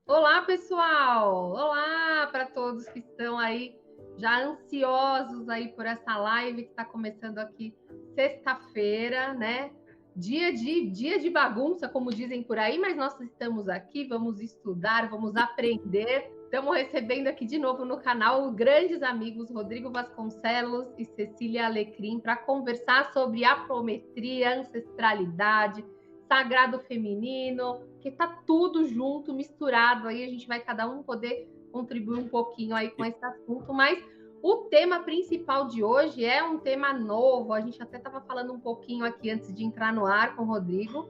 Olá, pessoal! Olá para todos que estão aí já ansiosos aí por essa live que está começando aqui sexta-feira, né? Dia de bagunça, como dizem por aí, mas nós estamos aqui, vamos estudar, vamos aprender. Estamos recebendo aqui de novo no canal grandes amigos Rodrigo Vasconcelos e Cecília Alecrim para conversar sobre apometria, ancestralidade, sagrado feminino, que tá tudo junto, misturado aí, a gente vai cada um poder contribuir um pouquinho aí com esse assunto, mas o tema principal de hoje é um tema novo, a gente até estava falando um pouquinho aqui antes de entrar no ar com o Rodrigo,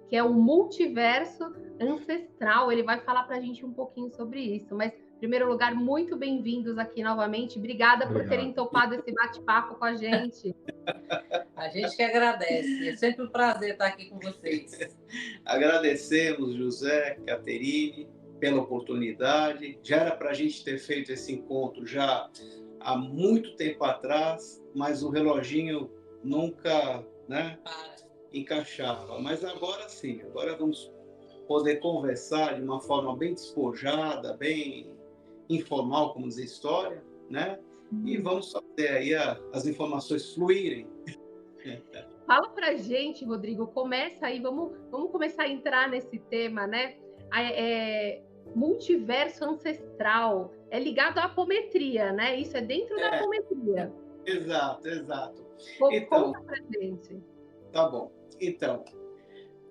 que é o multiverso ancestral, ele vai falar para a gente um pouquinho sobre isso, mas em primeiro lugar, muito bem-vindos aqui novamente. Obrigada por terem topado esse bate-papo com a gente. A gente que agradece. É sempre um prazer estar aqui com vocês. Agradecemos, José, Caterine, pela oportunidade. Já era para a gente ter feito esse encontro já há muito tempo atrás, mas o reloginho nunca, encaixava. Mas agora sim, agora vamos poder conversar de uma forma bem despojada, bem informal, como diz a história, né? E vamos fazer aí as informações fluírem. Fala pra gente, Rodrigo, começa aí, vamos começar a entrar nesse tema, né? Multiverso ancestral, é ligado à apometria, né? Isso é dentro da apometria. Exato. Então, conta pra gente. Tá bom. Então,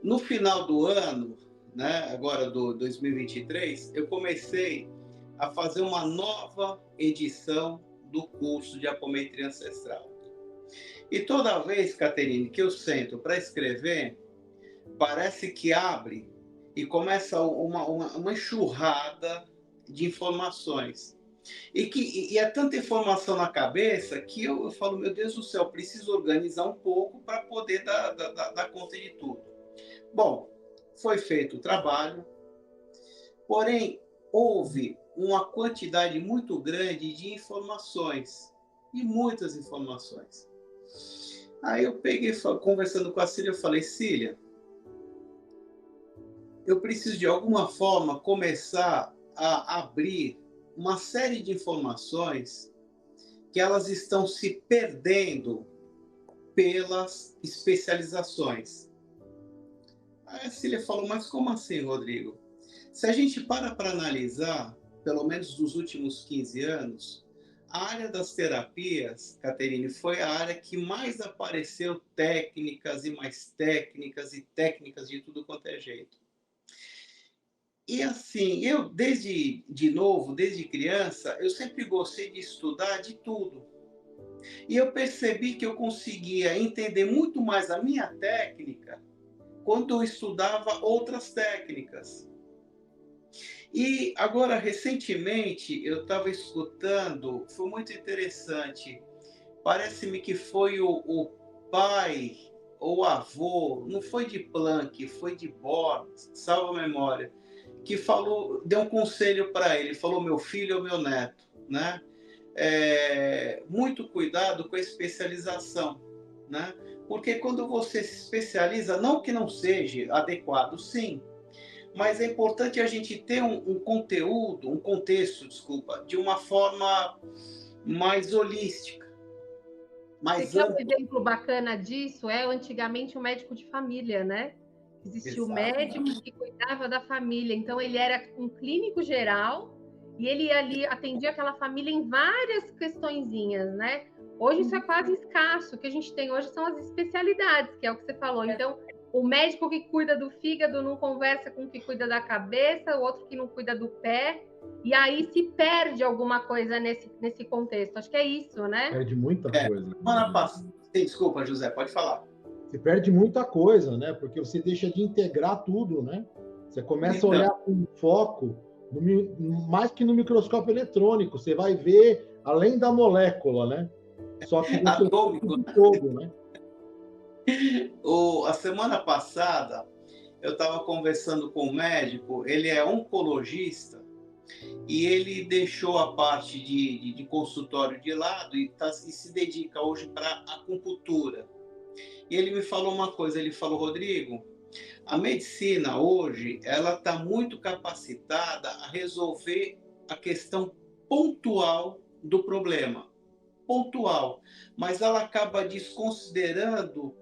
no final do ano, né, agora do 2023, eu comecei a fazer uma nova edição do curso de apometria ancestral. E toda vez, Caterine, que eu sento para escrever, parece que abre e começa uma enxurrada de informações. E é tanta informação na cabeça que eu falo, meu Deus do céu, preciso organizar um pouco para poder dar conta de tudo. Bom, foi feito o trabalho, porém, houve uma quantidade muito grande de informações, e muitas informações. Aí eu peguei, conversando com a Cília, eu falei, Cília, eu preciso de alguma forma começar a abrir uma série de informações que elas estão se perdendo pelas especializações. Aí a Cília falou, mas como assim, Rodrigo? Se a gente para analisar, pelo menos dos últimos 15 anos, a área das terapias, Caterine, foi a área que mais apareceu técnicas e mais técnicas e técnicas de tudo quanto é jeito. E assim, eu desde criança, eu sempre gostei de estudar de tudo. E eu percebi que eu conseguia entender muito mais a minha técnica quando eu estudava outras técnicas. E agora, recentemente, eu estava escutando, foi muito interessante, parece-me que foi o pai ou avô, não foi de Planck, foi de Bohr, salva a memória, que falou, deu um conselho para ele, falou, meu filho ou meu neto, né? Muito cuidado com a especialização, né? Porque quando você se especializa, não que não seja adequado, sim, mas é importante a gente ter um contexto, de uma forma mais holística, mais ampla. Um ampla. exemplo bacana disso é antigamente o médico de família, né? Existia o médico que cuidava da família, então ele era um clínico geral e ele ali atendia aquela família em várias questõezinhas, né? Hoje isso é quase escasso, o que a gente tem hoje são as especialidades, que é o que você falou. Então, o médico que cuida do fígado não conversa com o que cuida da cabeça, o outro que não cuida do pé, e aí se perde alguma coisa nesse contexto. Acho que é isso, né? Perde muita coisa. Desculpa, José, pode falar. Você perde muita coisa, né? Porque você deixa de integrar tudo, né? Você começa a olhar com foco, mais que no microscópio eletrônico, você vai ver além da molécula, né? Só que atômico todo, né? A semana passada, eu estava conversando com um médico, ele é oncologista, e ele deixou a parte de consultório de lado e se dedica hoje para a acupuntura. E ele me falou uma coisa, ele falou, Rodrigo, A medicina hoje, ela está muito capacitada a resolver a questão pontual do problema. Pontual. Mas ela acaba desconsiderando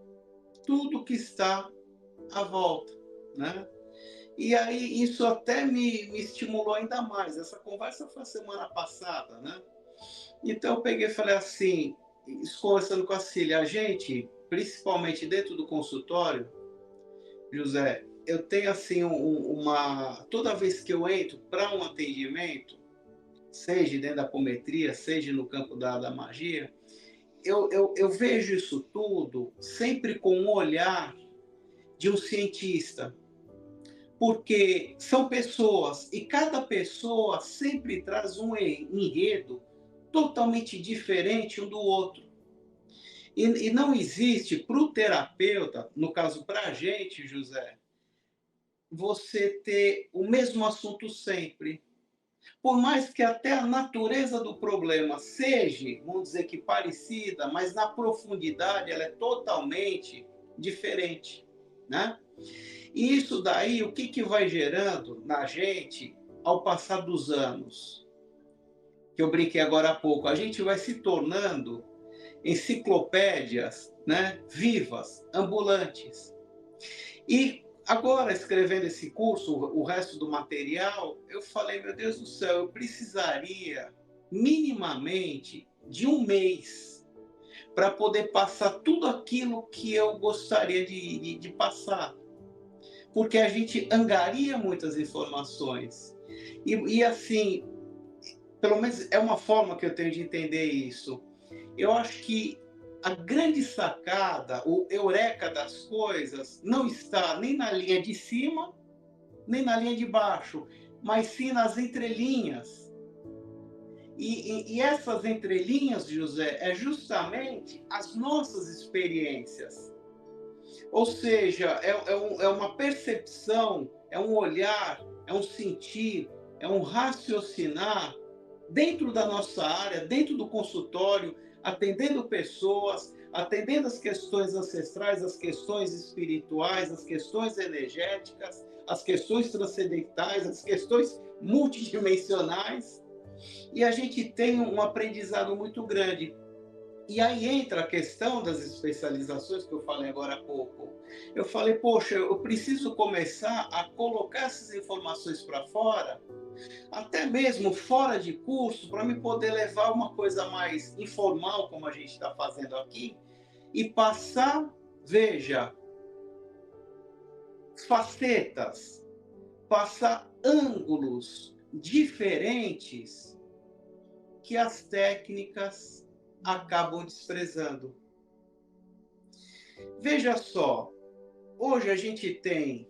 tudo que está à volta, né? E aí isso até me estimulou ainda mais. Essa conversa foi a semana passada, né? Então eu peguei e falei assim, conversando com a Cília, a gente, principalmente dentro do consultório, José, eu tenho assim toda vez que eu entro para um atendimento, seja dentro da apometria, seja no campo da magia, eu vejo isso tudo sempre com um olhar de um cientista, porque são pessoas e cada pessoa sempre traz um enredo totalmente diferente um do outro. E não existe para o terapeuta, no caso para a gente, José, você ter o mesmo assunto sempre. Por mais que até a natureza do problema seja, vamos dizer que parecida, mas na profundidade ela é totalmente diferente, né? E isso daí, o que vai gerando na gente ao passar dos anos? Que eu brinquei agora há pouco, a gente vai se tornando enciclopédias, né, vivas, ambulantes. E agora, escrevendo esse curso, o resto do material, eu falei, meu Deus do céu, eu precisaria minimamente de um mês para poder passar tudo aquilo que eu gostaria de passar. Porque a gente angaria muitas informações. E assim, pelo menos é uma forma que eu tenho de entender isso. Eu acho que a grande sacada, o eureka das coisas, não está nem na linha de cima, nem na linha de baixo, mas sim nas entrelinhas. E essas entrelinhas, José, é justamente as nossas experiências. Ou seja, é uma percepção, é um olhar, é um sentir, é um raciocinar dentro da nossa área, dentro do consultório, atendendo pessoas, atendendo as questões ancestrais, as questões espirituais, as questões energéticas, as questões transcendentais, as questões multidimensionais. E a gente tem um aprendizado muito grande. E aí entra a questão das especializações que eu falei agora há pouco. Eu falei, poxa, eu preciso começar a colocar essas informações para fora, até mesmo fora de curso, para me poder levar uma coisa mais informal, como a gente está fazendo aqui, e passar, veja, facetas, passar ângulos diferentes que as técnicas acabam desprezando. Veja só, hoje a gente tem,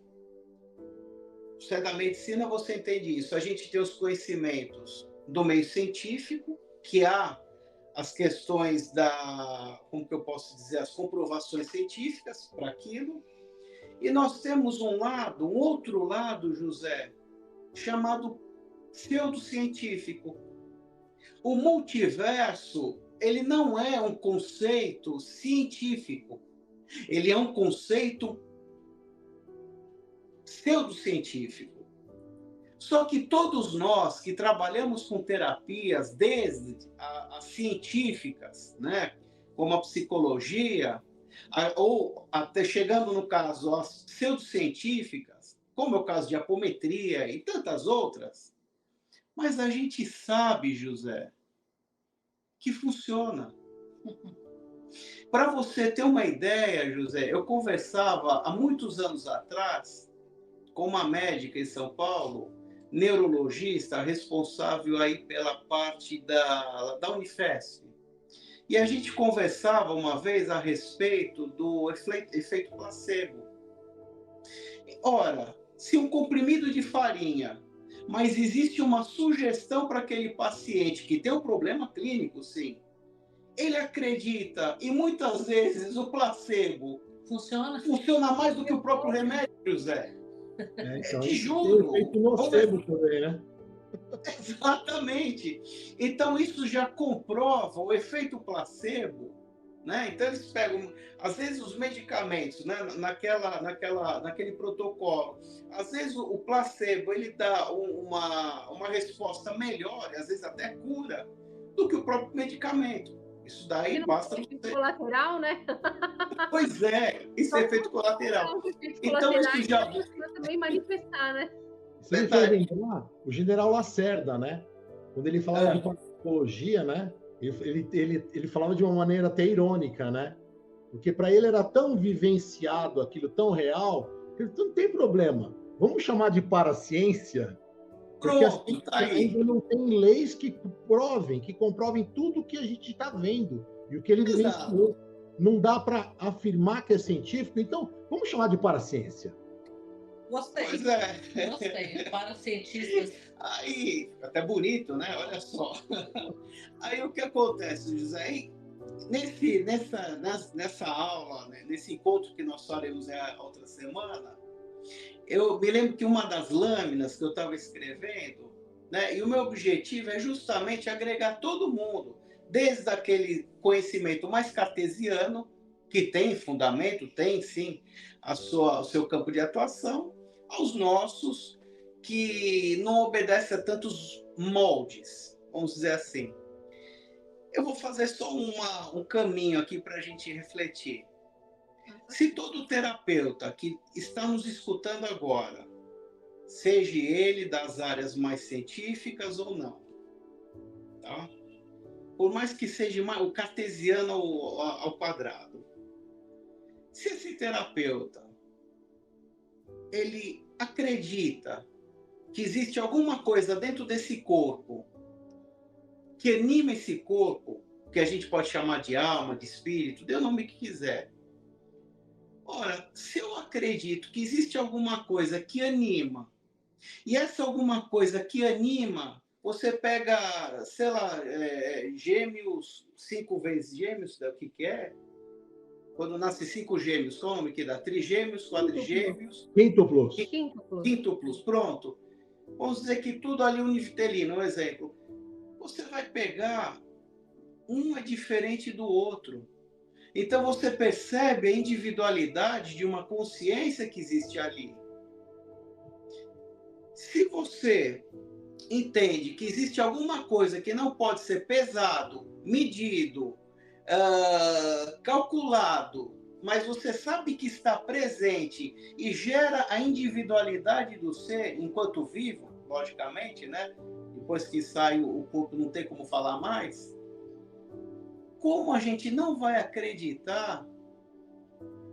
você é da medicina, você entende isso, a gente tem os conhecimentos do meio científico, que há as questões como que eu posso dizer, as comprovações científicas para aquilo, e nós temos um outro lado, José, chamado pseudocientífico. O multiverso, ele não é um conceito científico, ele é um conceito pseudocientífico. Só que todos nós que trabalhamos com terapias, desde as científicas, né, como a psicologia, ou até chegando no caso as pseudocientíficas, como é o caso de apometria e tantas outras, mas a gente sabe, José, que funciona. Para você ter uma ideia, José, eu conversava há muitos anos atrás com uma médica em São Paulo, neurologista, responsável aí pela parte da Unifesp. E a gente conversava uma vez a respeito do efeito placebo. Ora, se um comprimido de farinha, mas existe uma sugestão para aquele paciente que tem um problema clínico, sim, ele acredita, e muitas vezes o placebo funciona mais do que o próprio remédio, José. Então, te juro. Tem efeito nocebo também, né? Exatamente. Então, isso já comprova o efeito placebo né? Então eles pegam, às vezes, os medicamentos, né? Naquele protocolo. Às vezes o placebo ele dá uma resposta melhor, às vezes até cura, do que o próprio medicamento. Isso daí basta efeito colateral, né? Pois é, isso é efeito colateral. Então isso já também manifestar, né? Se me for lembrar, o general Lacerda, né? Quando ele falava de farmacologia, né? Ele falava de uma maneira até irônica, né? Porque para ele era tão vivenciado aquilo, tão real, que ele não tem problema. Vamos chamar de paraciência, porque a ciência ainda não tem leis que comprovem tudo o que a gente está vendo e o que ele vivenciou. Não dá para afirmar que é científico, então vamos chamar de paraciência. Gostei. Pois é. Gostei. Para cientistas. Aí, até bonito, né? Olha só. Aí o que acontece, José? Aí, nessa aula, né? Nesse encontro que nós faremos a outra semana, eu me lembro que uma das lâminas que eu estava escrevendo, né? E o meu objetivo é justamente agregar todo mundo, desde aquele conhecimento mais cartesiano, que tem fundamento, tem sim o seu campo de atuação, aos nossos que não obedecem a tantos moldes, vamos dizer assim. Eu vou fazer só um caminho aqui para a gente refletir. Se todo terapeuta que está nos escutando agora, seja ele das áreas mais científicas ou não, tá? Por mais que seja o cartesiano ao quadrado, se esse terapeuta ele acredita que existe alguma coisa dentro desse corpo que anima esse corpo, que a gente pode chamar de alma, de espírito, dê o nome que quiser. Ora, se eu acredito que existe alguma coisa que anima, e essa alguma coisa que anima, você pega, sei lá, gêmeos, 5 vezes gêmeos, o que é? Quando nasce 5 gêmeos, qual o nome que dá? Trigêmeos, quadrigêmeos... Quíntuplos, pronto. Vamos dizer que tudo ali univitelino, um exemplo. Você vai pegar, um é diferente do outro. Então você percebe a individualidade de uma consciência que existe ali. Se você entende que existe alguma coisa que não pode ser pesado, medido, calculado, mas você sabe que está presente e gera a individualidade do ser enquanto vivo, logicamente, né? Depois que sai o corpo não tem como falar mais. Como a gente não vai acreditar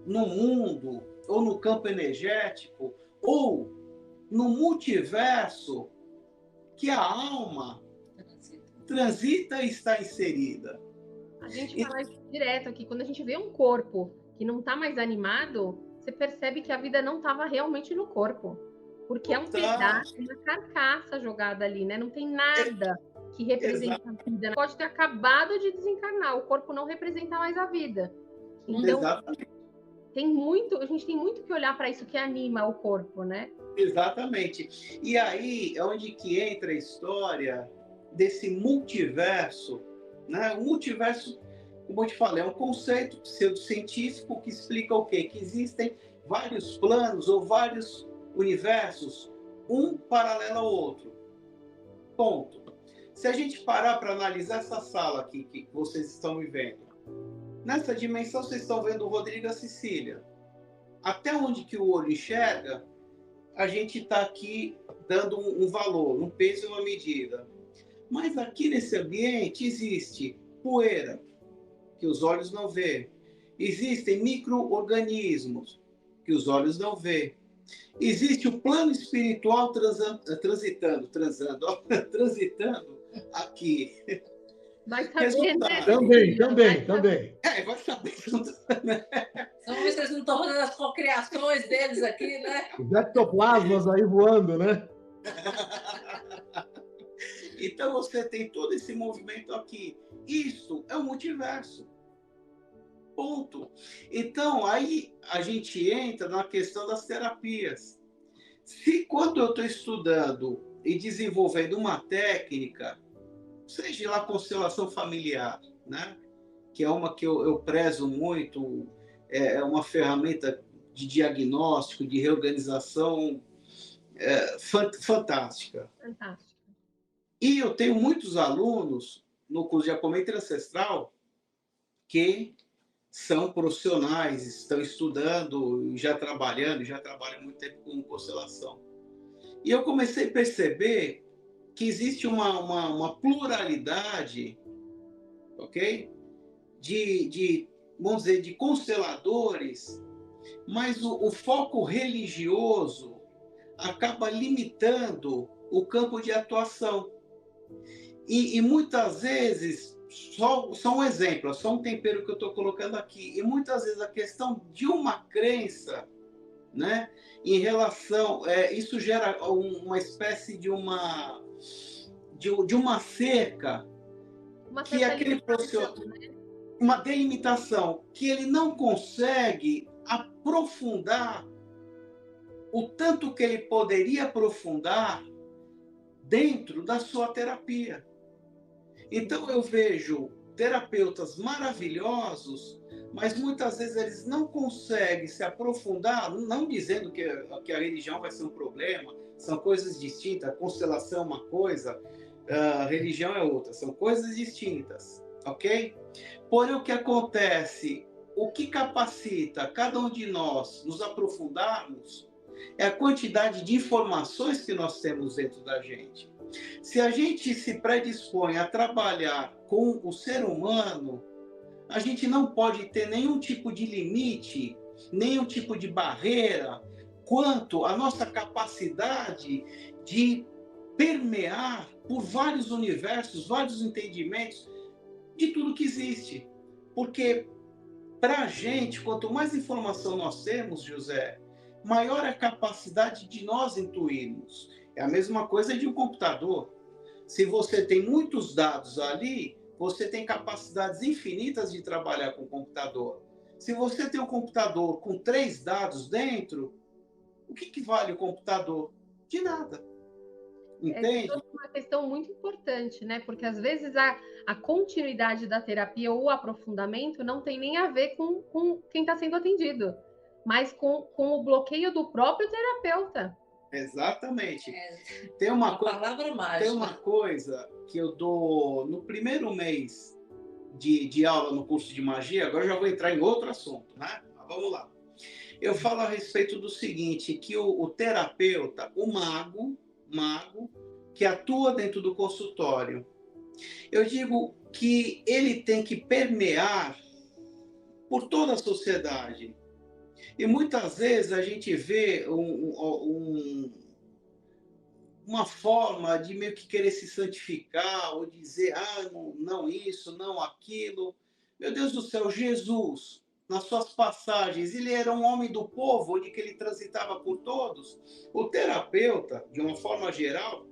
no mundo, ou no campo energético, ou no multiverso que a alma transita e está inserida? A gente fala isso direto aqui. Quando a gente vê um corpo que não está mais animado, você percebe que a vida não estava realmente no corpo. Porque é um pedaço, uma carcaça jogada ali, né? Não tem nada que representa a vida. Pode ter acabado de desencarnar, o corpo não representa mais a vida. Então, a gente tem muito que olhar para isso que anima o corpo, né? Exatamente. E aí é onde que entra a história desse multiverso, né? O multiverso, como eu te falei, é um conceito pseudocientífico que explica o quê? Que existem vários planos ou vários universos, um paralelo ao outro. Ponto. Se a gente parar para analisar essa sala aqui que vocês estão me vendo, nessa dimensão vocês estão vendo o Rodrigo e a Cecília. Até onde que o olho enxerga, a gente está aqui dando um valor, um peso e uma medida. Mas aqui nesse ambiente existe poeira, que os olhos não vê. Existem micro-organismos, que os olhos não vê. Existe o plano espiritual transitando aqui. Vai saber, né? Também. Vai saber. São vocês não estão fazendo as cocriações deles aqui, né? Os ectoplasmas aí voando, né? Então você tem todo esse movimento aqui. Isso é o multiverso. Ponto. Então, aí a gente entra na questão das terapias. Se quando eu estou estudando e desenvolvendo uma técnica, seja lá constelação familiar, né? que é uma que eu prezo muito, é uma ferramenta de diagnóstico, de reorganização fantástica. Fantástico. E eu tenho muitos alunos no curso de apometria ancestral que são profissionais, estão estudando, já trabalhando, já trabalham muito tempo com constelação. E eu comecei a perceber que existe uma pluralidade, ok? Vamos dizer, de consteladores, mas o foco religioso acaba limitando o campo de atuação. E muitas vezes, só um exemplo, só um tempero que eu estou colocando aqui, e muitas vezes a questão de uma crença, né, em relação, isso gera uma espécie de uma cerca, que aquele profissional, uma delimitação, que ele não consegue aprofundar o tanto que ele poderia aprofundar dentro da sua terapia. Então eu vejo terapeutas maravilhosos, mas muitas vezes eles não conseguem se aprofundar, não dizendo que a religião vai ser um problema, são coisas distintas, a constelação é uma coisa, a religião é outra, são coisas distintas, ok? Porém, o que acontece, o que capacita cada um de nós nos aprofundarmos é a quantidade de informações que nós temos dentro da gente. Se a gente se predispõe a trabalhar com o ser humano, a gente não pode ter nenhum tipo de limite, nenhum tipo de barreira quanto à nossa capacidade de permear por vários universos, vários entendimentos de tudo que existe. Porque, para a gente, quanto mais informação nós temos, José, maior é a capacidade de nós intuirmos. É a mesma coisa de um computador. Se você tem muitos dados ali, você tem capacidades infinitas de trabalhar com o computador. Se você tem um computador com 3 dados dentro, o que vale o computador? De nada. Entende? É uma questão muito importante, né? Porque às vezes a continuidade da terapia ou o aprofundamento não tem nem a ver com quem está sendo atendido, mas com o bloqueio do próprio terapeuta. Exatamente. Tem uma palavra mágica. Tem uma coisa que eu dou no primeiro mês de aula no curso de magia, agora eu já vou entrar em outro assunto, né? Mas vamos lá. Eu falo a respeito do seguinte, que o terapeuta, o mago, que atua dentro do consultório, eu digo que ele tem que permear por toda a sociedade. E muitas vezes a gente vê uma forma de meio que querer se santificar ou dizer, não isso, não aquilo. Meu Deus do céu, Jesus, nas suas passagens, ele era um homem do povo, onde que ele transitava por todos. O terapeuta, de uma forma geral,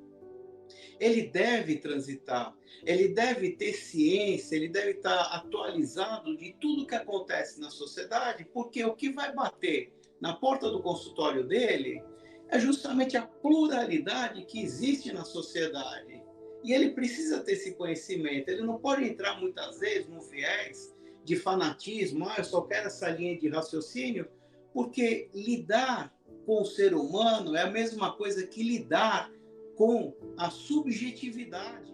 ele deve transitar, ele deve ter ciência, ele deve estar atualizado de tudo que acontece na sociedade, porque o que vai bater na porta do consultório dele é justamente a pluralidade que existe na sociedade. E ele precisa ter esse conhecimento, ele não pode entrar muitas vezes num viés de fanatismo, eu só quero essa linha de raciocínio, porque lidar com o ser humano é a mesma coisa que lidar com a subjetividade.